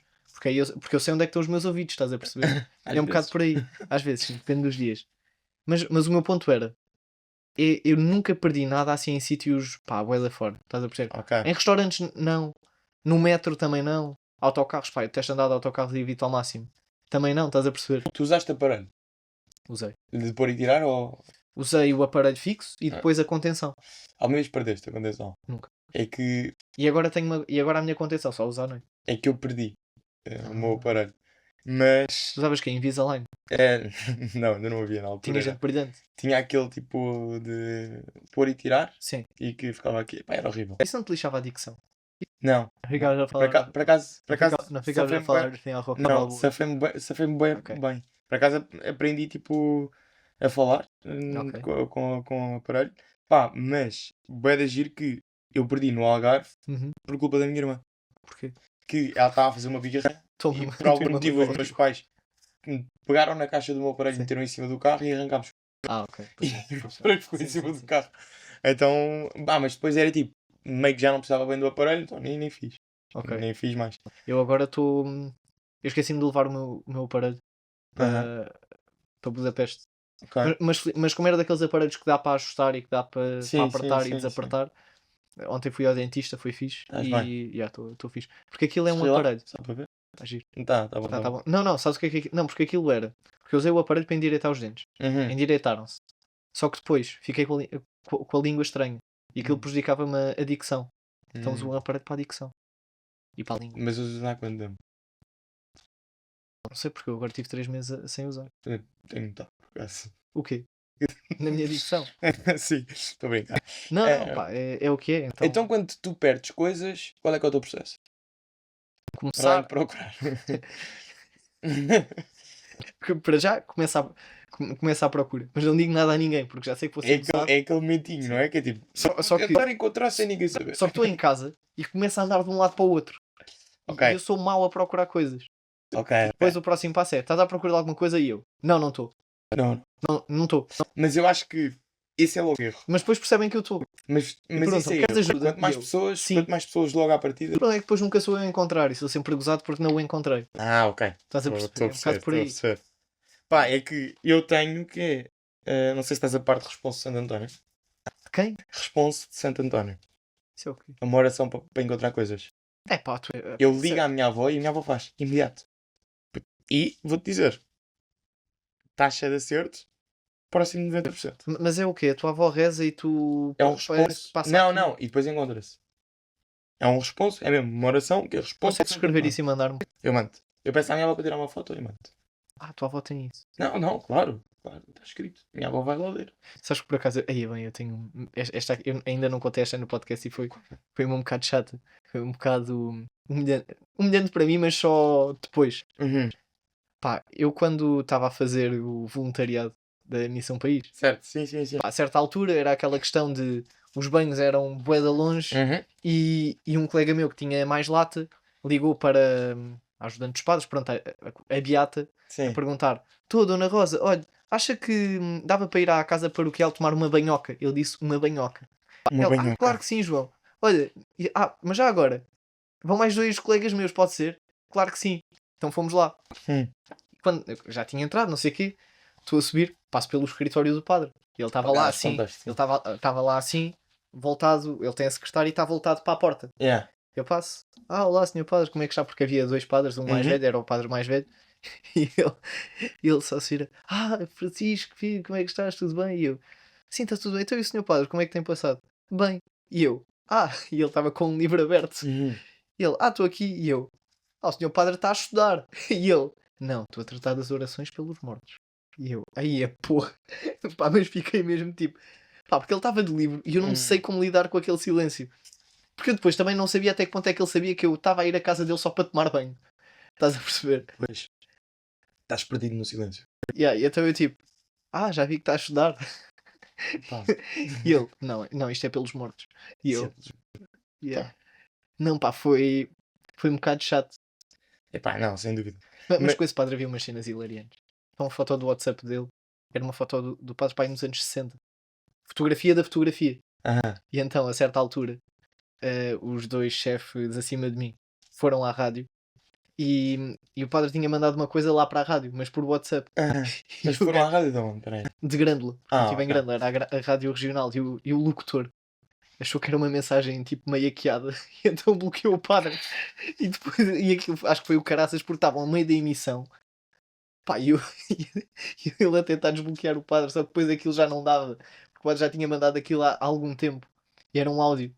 Porque eu sei onde é que estão os meus ouvidos, estás a perceber? Às É um bocado vezes. por aí. Às vezes, sim, depende dos dias. Mas o meu ponto era, eu nunca perdi nada assim em sítios, pá, bué da fora, estás a perceber? Ok. Em restaurantes, não. No metro também não. Autocarros, pá, eu testo andar de autocarro e evito ao máximo. Também não, estás a perceber? Tu usaste aparelho Usei. de pôr e tirar ou Usei o aparelho fixo e depois a contenção. alguma vez perdeste a contenção? Nunca. É que, E agora a minha contenção, só usar à noite. é que eu perdi o meu aparelho. Mas. Usavas quê? Invisalign? Não, ainda não havia na altura. Tinha gente brilhante? Tinha aquele tipo de pôr e tirar Sim. e que ficava aqui. Pá, era horrível. Isso não te lixava a dicção? Não. Ficavas a Por falar... acaso, por acaso, por acaso Não ficavas a safei-me falar bué- assim ao rock Não, safei-me bem, Ok. bem. Por acaso aprendi tipo a falar Ok. com o aparelho. Pá, mas bué de giro que eu perdi no Algarve Uhum. por culpa da minha irmã. Porquê? Que ela estava a fazer uma bigarra e por algum motivo os meus pais me pegaram na caixa do meu aparelho, Sim. meteram em cima do carro e arrancámos. Ok. E o aparelho ficou em Sim, cima sim, do sim. carro. Então, mas depois era tipo, meio que já não precisava bem do aparelho, então nem fiz. Ok. Nem fiz mais. Eu agora estou... Eu esqueci-me de levar o meu aparelho para Budapeste. Ok. Mas como era daqueles aparelhos que dá para ajustar e que dá para Sim, apertar sim, e sim, desapertar, ontem fui ao dentista, foi fixe. Estás E já estou fixe. Porque aquilo é um Sorri lá, aparelho. só para ver. Está giro. Tá bom, Tá tá bom. bom. Não, sabes o que é que... Não, porque aquilo era... Porque eu usei o aparelho para endireitar os dentes. Uhum. Endireitaram-se. Só que depois fiquei com a língua estranha. E aquilo Hum. prejudicava-me a dicção. Então uso Hum. um aparelho para a dicção. E para a língua. Mas usas há quanto tempo? Não sei porque eu agora tive 3 meses sem usar. Tenho notado, por acaso. O quê? Na minha dicção? Sim, estou a brincar. Não, É, pá, é o que é. Então, quando tu perdes coisas, qual é que é o teu processo? Para além começar... de procurar. Para já, começa a procura. Mas não digo nada a ninguém, porque já sei que você sabe. É aquele momentinho, não é? Que é tipo, Só que- tentar encontrar sem ninguém saber. Só que estou em casa e começo a andar de um lado para o outro. Ok. E eu sou mau a procurar coisas. Ok. Depois o próximo passo é: estás à procura de alguma coisa e eu? Não estou. Não, Não estou. mas eu acho que esse é logo erro. Mas depois percebem que eu estou. Mas perguntam, isso é "Queres erro. ajuda?" Quanto mais E eu, pessoas, "Sim." quanto mais pessoas logo à partida. O problema é que depois nunca sou eu a encontrar e sou sempre gozado porque não o encontrei. Ah, ok. Estás a perceber? É um bocado por aí. perceber. Pá, é que eu tenho que é. Não sei se estás a parte de Responso de Santo António. Quem? Responso de Santo António. Isso é o quê? Uma oração para encontrar coisas. É pá, Eu ligo à minha avó e a minha avó faz. Imediato. E vou-te dizer. Taxa de acertos. Próximo de 90%. Mas é o quê? A tua avó reza e tu É um responso. passa Não, aqui. não. E depois encontra-se. É um responso. É mesmo uma oração que é responso. Consegues escrever isso e mandar-me? Eu mando. Eu peço à minha avó para tirar uma foto e mando. Ah, a tua avó tem isso. Não, não, claro. Claro, está escrito. Minha avó vai lá ler. Sabes que por acaso, aí bem, eu tenho. Eu ainda não contei esta no podcast e foi um bocado chata. Foi um bocado humilhante para mim, mas só depois. Uhum. Pá, eu quando estava a fazer o voluntariado da Missão País, Certo, sim, sim, sim. pá, a certa altura era aquela questão de os banhos eram bué de longe Uhum. e um colega meu que tinha mais lata ligou para a ajudante dos padres, pronto, a Beata, a Sim. perguntar: Tô, Dona Rosa, olha, acha que dava para ir à casa paroquial tomar uma banhoca? Ele disse uma banhoca. Uma Ele, banhoca. claro que sim, João. Olha, mas já agora, vão mais 2 colegas meus, pode ser? Claro que sim. Então fomos lá. Hum. Quando eu já tinha entrado, não sei o quê, estou a subir, passo pelo escritório do padre. Ele estava lá Acho assim, fantástico. ele estava lá assim, voltado, ele tem a secretária e está voltado para a porta. Yeah. Eu passo, olá, senhor padre, como é que está? Porque havia 2 padres, um mais Uhum. velho, era o padre mais velho, e ele só se vira, Francisco, filho, como é que estás? Tudo bem? E eu, sim, está tudo bem. Então e o senhor padre, como é que tem passado? Bem. E eu, e ele estava com um livro aberto. Uhum. E ele, estou aqui. E eu, o senhor padre está a estudar. E ele, não, estou a tratar das orações pelos mortos. E eu, aí é porra. Pá, mas fiquei mesmo tipo, porque ele estava de livro e eu não sei como lidar com aquele silêncio. Porque eu depois também não sabia até que ponto é que ele sabia que eu estava a ir à casa dele só para tomar banho. Estás a perceber? Pois. Estás perdido no silêncio. E então eu tipo, já vi que está a estudar. Pá. E ele, não, isto é pelos mortos. E eu, Pá. não pá, foi um bocado chato. Epá, não, sem dúvida. Mas com esse padre havia umas cenas hilariantes. Uma foto do WhatsApp dele, era uma foto do padre pai nos anos 60. Fotografia da fotografia. Aham. E então, a certa altura, os 2 chefes acima de mim foram à rádio e o padre tinha mandado uma coisa lá para a rádio, mas por WhatsApp. Aham. E Mas o foram à gajo- rádio de onde? Peraí. de Grândola, porque eu estive em ok. Grândola, era a rádio regional e o locutor achou que era uma mensagem tipo meio hackeada e então bloqueou o padre. E depois, aquilo, acho que foi o caraças porque estavam ao meio da emissão. Pá, e ele a tentar desbloquear o padre, só que depois aquilo já não dava, porque o padre já tinha mandado aquilo há algum tempo e era um áudio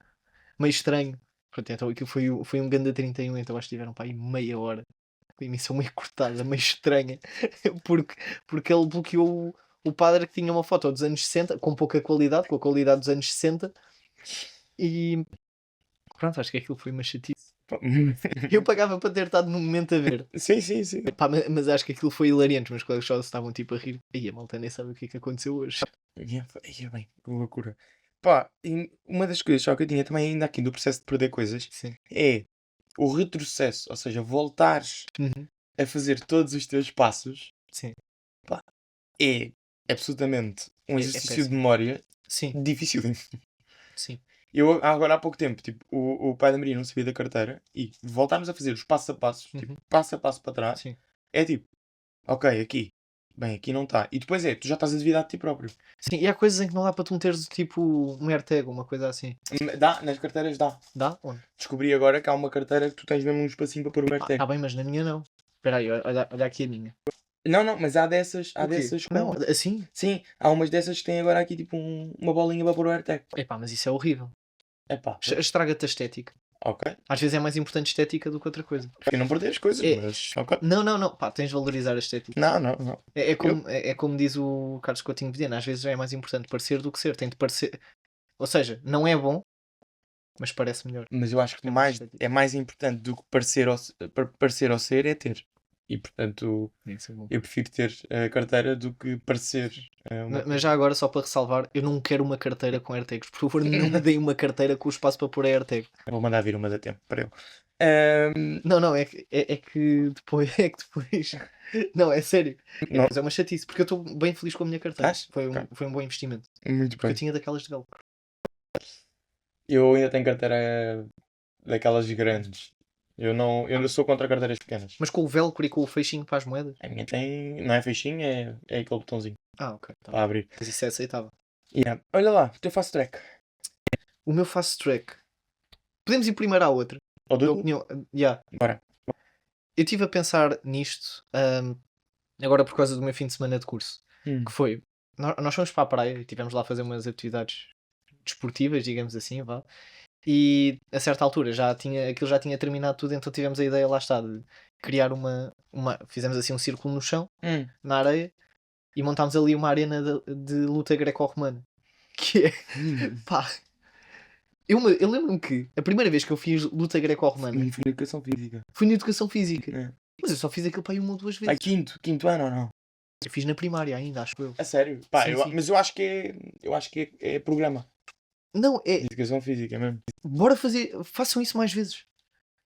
meio estranho. Pronto, então aquilo foi um ganda 31, então acho que tiveram para aí meia hora. A emissão meio cortada, meio estranha, porque ele bloqueou o padre que tinha uma foto dos anos 60, com pouca qualidade, com a qualidade dos anos 60, e pronto, acho que aquilo foi uma chatice. Eu pagava para ter estado no momento a ver. Sim, sim, sim. Pá, mas acho que aquilo foi hilariante. Meus colegas só estavam tipo a rir. Aí a malta nem sabe o que é que aconteceu hoje. Ia bem, que loucura. Pá, e uma das coisas só que eu tinha também ainda aqui do processo de perder coisas Sim. é o retrocesso, ou seja, voltares Uhum. a fazer todos os teus passos Sim. é absolutamente um É exercício de péssimo. memória Sim. difícil. Sim. Eu agora há pouco tempo, tipo, o pai da Maria não sabia da carteira e voltarmos a fazer os passo a passos, tipo, Uhum. passo a passo para trás, Sim. é tipo, ok, aqui, bem, aqui não está. E depois tu já estás a duvidar de ti próprio. Sim. E há coisas em que não dá para tu meteres tipo um AirTag, uma coisa assim. Dá, nas carteiras dá. Dá? Onde? Descobri agora que há uma carteira que tu tens mesmo um espacinho para pôr o AirTag. Tá bem, mas na minha não. Espera aí, olha aqui a minha. Não, não, mas há dessas, O quê? com... Não, assim? Sim, há umas dessas que têm agora aqui tipo uma bolinha para pôr o AirTag. Epá, mas isso é horrível. Epá, Estraga-te a estética. ok. Às vezes é mais importante estética do que outra coisa. Prefiro não perder as coisas, mas ok. Não. Pá, tens de valorizar a estética. Não. É como diz o Carlos Coutinho Vilhena, às vezes é mais importante parecer do que ser. Tem de parecer. Ou seja, não é bom, mas parece melhor. Mas eu acho que É mais estético. é mais importante do que parecer ou ser é ter. E portanto, Isso é bom. eu prefiro ter a carteira do que parecer. Mas já agora, só para ressalvar, eu não quero uma carteira com AirTags. Por favor, não me deem uma carteira com o espaço para pôr a AirTag. Eu vou mandar vir uma da tempo para eu. Não, é que depois. É que depois. Não, é sério. Não. Mas é uma chatice, porque eu estou bem feliz com a minha carteira. Estás? Foi um bom investimento. Muito Porque eu bem. tinha daquelas de galo. Eu ainda tenho carteira daquelas grandes. Eu não sou contra carteiras pequenas. Mas com o velcro e com o feixinho para as moedas? A minha tem. Não é feixinho, é aquele botãozinho Ok. Tá. para abrir. Mas isso é aceitável. Yeah. Olha lá, o teu fast track. O meu fast track. Podemos ir primeiro à outra. Ou Da do... opinião. Yeah. Bora. Eu estive a pensar nisto agora por causa do meu fim de semana de curso. Que foi. Nós fomos para a praia e estivemos lá a fazer umas atividades desportivas, digamos assim, vá. E a certa altura aquilo já tinha terminado tudo, então tivemos a ideia, lá está, de criar fizemos assim um círculo no chão, na areia, e montámos ali uma arena de luta greco-romana. Que é, pá, eu lembro-me que a primeira vez que eu fiz luta greco-romana Foi na educação física. foi na educação física. É. Mas eu só fiz aquilo para aí uma ou duas vezes. Vai quinto ano ou não? Eu fiz na primária ainda, acho eu. A sério? Pá, Sim, sim. mas eu acho que é programa Não, de educação física mesmo. bora façam isso mais vezes.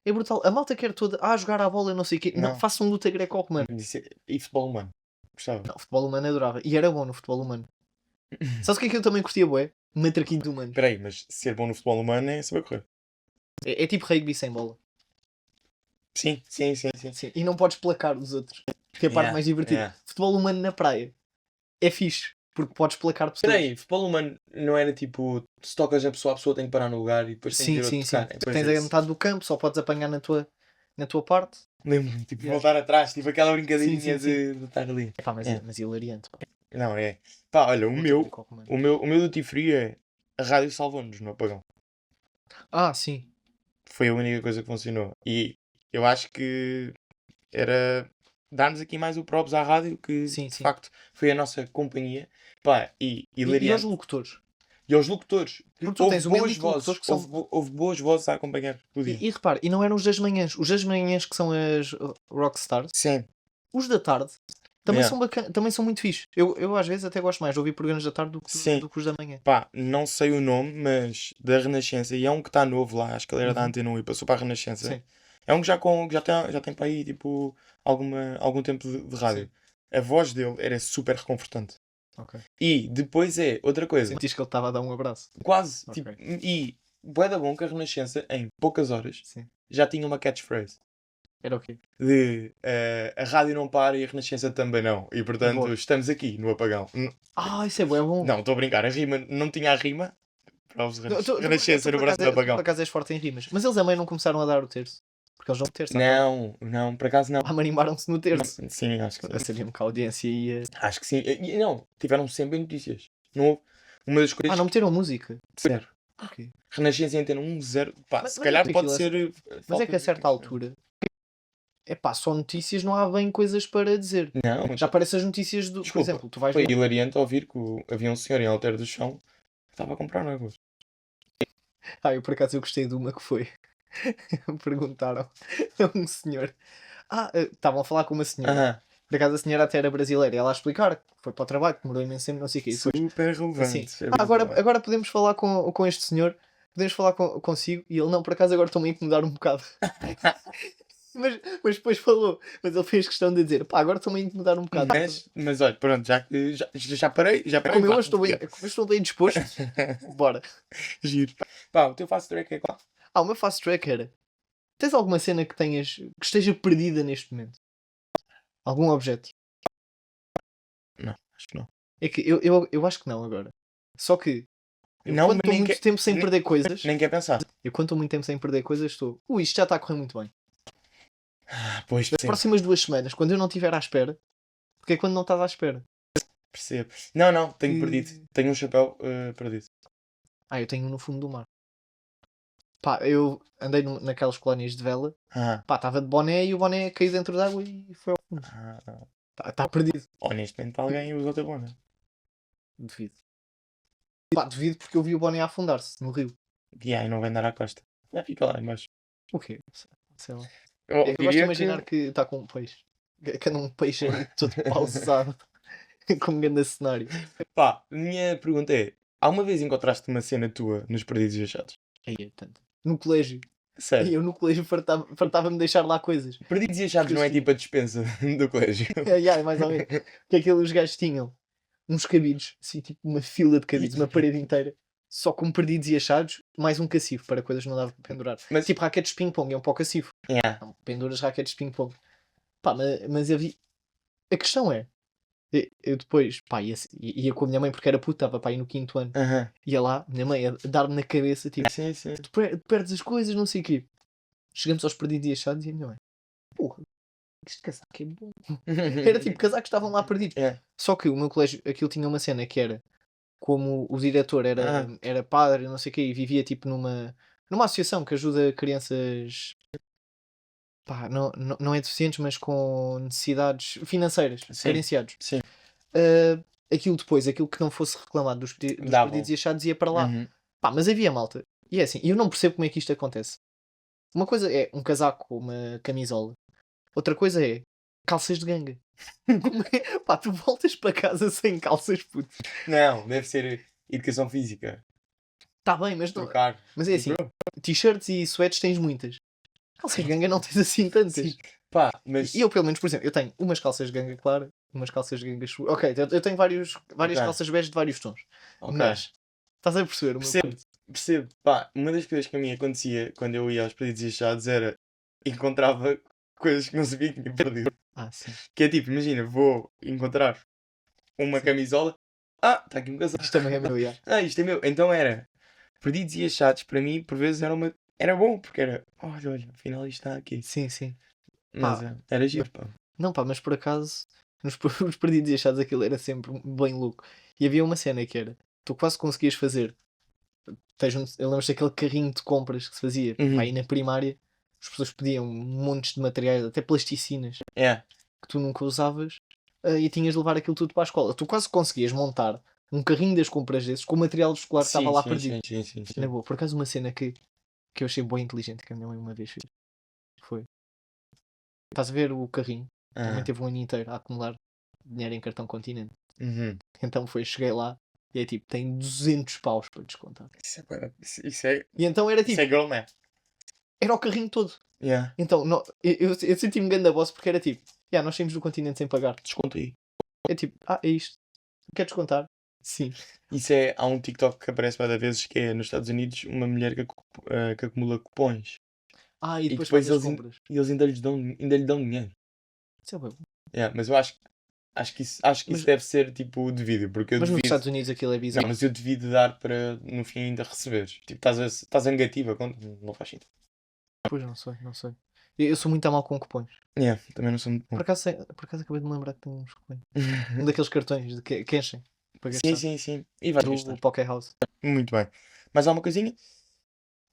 É brutal. A malta quer toda jogar à bola, não sei o quê. Não, Não. façam luta greco-romana. E futebol humano? Gostava. Não, futebol humano adorava. E era bom no futebol humano. Sabes o que é que eu também curtia, bué? Matraquinho de humano. Espera aí, mas ser bom no futebol humano é saber correr. É tipo rugby sem bola. Sim. Sim. E não podes placar os outros. Que é a parte mais divertida. Futebol humano na praia. É fixe. Porque podes placar pessoas. Espera aí, futebol humano não era tipo, se tocas a pessoa tem que parar no lugar e depois tem que ter outro tocar. Tu tens a metade do campo, só podes apanhar na tua parte. Lembro-me, tipo, voltar atrás, tipo aquela brincadeirinha Sim. de estar ali. Epá, mas hilariante. Pá. Não, é. Pá, olha, o Luta meu greco-romana. duty free é a rádio salvou-nos no apagão. Sim. Foi a única coisa que funcionou. E eu acho que era dar-nos aqui mais o props à rádio, que de facto foi a nossa companhia. Pá, e E hilariante. aos locutores. E aos locutores. Porque tu Houve tens uma boas elite de locutores vozes. que são... Houve boas vozes a acompanhar o dia. E repare, e não eram os das manhãs. Os das manhãs que são as rockstars. Sim. Os da tarde também Yeah. são bacanas, também são muito fixe. Eu às vezes até gosto mais de ouvir programas da tarde do Sim. que os da manhã. Pá, não sei o nome, mas da Renascença. E é um que está novo lá. Acho que ele era da Antena 1 e passou para a Renascença. Sim. É um que já tem para aí tipo algum tempo de rádio. Sim. A voz dele era super reconfortante. Ok. E depois é outra coisa. Sentiste que ele estava a dar um abraço. Quase. Ok. Tipo, e bué da bom que a Renascença, em poucas horas, Sim. já tinha uma catchphrase. Era o quê? De a rádio não para e a Renascença também não. E portanto Boa. estamos aqui no apagão. Isso é bom. Não, estou a brincar. A rima não tinha a rima. Para os Tu Renascença no braço do apagão. por acaso és forte em rimas. Mas eles também não começaram a dar o terço. Porque eles vão terço. Não, por acaso não. Marimbaram-se no terço. Sim, acho que Eu sim. sabia-me que a audiência ia... Acho que sim. E não, tiveram sempre em notícias. Não houve. Uma das coisas. não meteram música? Zero. Ok. Renascença em Antena 1, 0. Pá, Mas se calhar é pode aquilo, ser. Mas é que a certa altura... só notícias não há bem coisas para dizer. Não, Já aparecem as notícias do... Desculpa, Por exemplo, tu vais foi ver... hilariante ouvir que havia um senhor em Alter do Chão que estava a comprar águas. eu por acaso eu gostei de uma que foi. Perguntaram a um senhor. Estavam a falar com uma senhora. Aham. Por acaso a senhora até era brasileira. E ela a explicar que foi para o trabalho, que demorou imenso tempo, não sei o quê. E depois, Super relevante. assim, É muito bom. agora podemos falar com este senhor. Podemos falar consigo. E ele, não, por acaso agora estou-me a incomodar um bocado. mas depois falou. Mas ele fez questão de dizer, agora estou-me a incomodar um bocado. Mas olha, pronto, já parei. Como eu pá. hoje estou bem disposto, bora. Giro. Pá, o teu fast track é qual? O meu fast track era... Tens alguma cena que esteja perdida neste momento? Algum objeto? Não, acho que não. É que eu acho que não agora. Só que Não, quando mas estou nem muito quer- tempo sem perder coisas, Nem quer pensar. eu quando estou muito tempo sem perder coisas estou, isto já está a correr muito bem. Pois, Nas próximas 2 semanas, quando eu não estiver à espera, porque é quando não estás à espera. percebo. Não, tenho perdido. Tenho um chapéu perdido. Eu tenho um no fundo do mar. Eu andei naquelas colónias de vela, estava de boné e o boné caiu dentro d'água e foi ao fundo. Está perdido. Honestamente, alguém usa o teu boné. Devido. Devido porque eu vi o boné a afundar-se no rio. E não vai andar à costa. Fica lá embaixo. O quê? Sei lá. Eu Eu gosto de imaginar que está com um peixe. Que anda um peixe ali todo pausado. Com um grande cenário. Pá, minha pergunta é: há uma vez encontraste uma cena tua nos Perdidos e Achados? Aí é tanto. No colégio. Sério? Eu no colégio fartava-me de deixar lá coisas. Perdidos e Achados não é tipo a dispensa do colégio. Mais ou menos. Que aqueles gajos tinham uns cabides, assim, tipo uma fila de cabides, uma parede inteira, só com perdidos e achados, mais um cacifo para coisas que não dava para pendurar. Mas- Tipo raquetes de ping-pong, é um pouco cacifo. Yeah. Não, penduras raquetes de ping-pong. Mas havia... A questão é, Eu depois, pá, ia com a minha mãe porque era puta, estava pá, aí no 5º ano. Aham. Ia lá, minha mãe a dar-me na cabeça, tipo, Sim, sim. tu perdes as coisas, não sei o quê. Chegamos aos perdidos e achados e a minha mãe, porra, este casaco é bom. Era tipo, casacos estavam lá perdidos. É. Só que o meu colégio, aquilo tinha uma cena que era, como o diretor era padre, não sei o quê, e vivia tipo numa associação que ajuda crianças, pá, não é deficientes, mas com necessidades financeiras, Sim. carenciados. Sim. Aquilo que não fosse reclamado dos Davam. perdidos e achados ia para lá. Uhum. Pá, mas havia malta. E é assim, eu não percebo como é que isto acontece. Uma coisa é um casaco ou uma camisola. Outra coisa é calças de ganga. Como é? Pá, tu voltas para casa sem calças, puto. Não, deve ser educação física. Tá bem, mas não. Trocar. Mas é assim, t-shirts e sweats tens muitas. Calças de ganga não tens assim tantas. Sim. Pá, mas. E eu, pelo menos, por exemplo, eu tenho umas calças de ganga clara, umas calças de ganga escura. Ok, eu tenho várias Ok. calças bege de vários tons. Ok. Mas, estás a perceber o meu Percebo. ponto? Percebo. Pá, uma das coisas que a mim acontecia quando eu ia aos perdidos e achados era encontrava coisas que não sabia que tinha perdido. Ah, sim. Que é tipo, imagina, vou encontrar uma Sim. camisola. Ah, está aqui um casaco. Isto também é meu, já. Ah, isto é meu. Então era. Perdidos e achados, para mim, por vezes era bom, porque era. Olha, afinal isto está aqui. Sim, sim. Mas Pá, era giro, pá. Não, pá, mas por acaso, os perdidos e achados aquilo era sempre bem louco. E havia uma cena que era, tu quase conseguias fazer, eu lembro daquele carrinho de compras que se fazia, Uhum. pá, aí na primária, as pessoas pediam montes de materiais, até plasticinas, É. que tu nunca usavas, e tinhas de levar aquilo tudo para a escola. Tu quase conseguias montar um carrinho das compras desses com o material escolar que estava lá perdido. Sim. Na boa, por acaso uma cena que eu achei bem inteligente que a minha mãe uma vez fez, foi, estás a ver o carrinho? Também teve um ano inteiro a acumular dinheiro em cartão Continente. Uhum. Então cheguei lá e é tipo, tem 200 paus para descontar. Isso é E então era tipo, girl math. era o carrinho todo. Yeah. Então eu senti-me grande boss porque era tipo, nós saímos do Continente sem pagar. Desconto aí. É tipo, é isto. Quer descontar? Sim. Isso é. Há um TikTok que aparece várias vezes que é nos Estados Unidos uma mulher que acumula cupons. E depois faz as compras. E eles ainda lhe dão dinheiro. Isso é bem bom. Yeah, mas eu acho que isso deve ser tipo devido, porque eu Mas nos devido. Estados Unidos aquilo é bizarro. Não, mas eu devido dar para no fim ainda receberes. Tipo, estás a negativa quando não faz sentido. Pois não sei. Eu sou muito a mal com cupons. Yeah, também não sou muito bom. Por acaso acabei de me lembrar que tem uns cupons. Um daqueles cartões de que enchem. Para gastar. Sim. E vai gastar. Do Poké House. Muito bem. Mais alguma coisinha?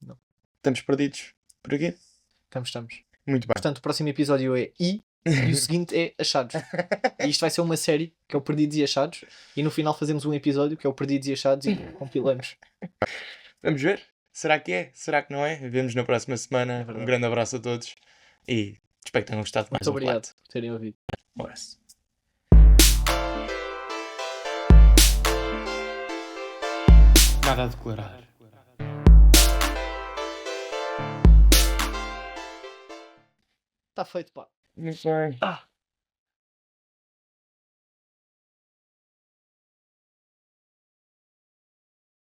Não. Estamos perdidos por aqui? Estamos. Muito bem. Portanto, o próximo episódio é e o seguinte é Achados. E isto vai ser uma série que é o Perdidos e Achados. E no final fazemos um episódio que é o Perdidos e Achados e compilamos. Vamos ver? Será que é? Será que não é? Vemos na próxima semana. verdade. Um grande abraço a todos e espero que tenham gostado de mais Muito um obrigado plato. por terem ouvido. Um abraço. Nada a declarar. Está feito, pá. Muito bem.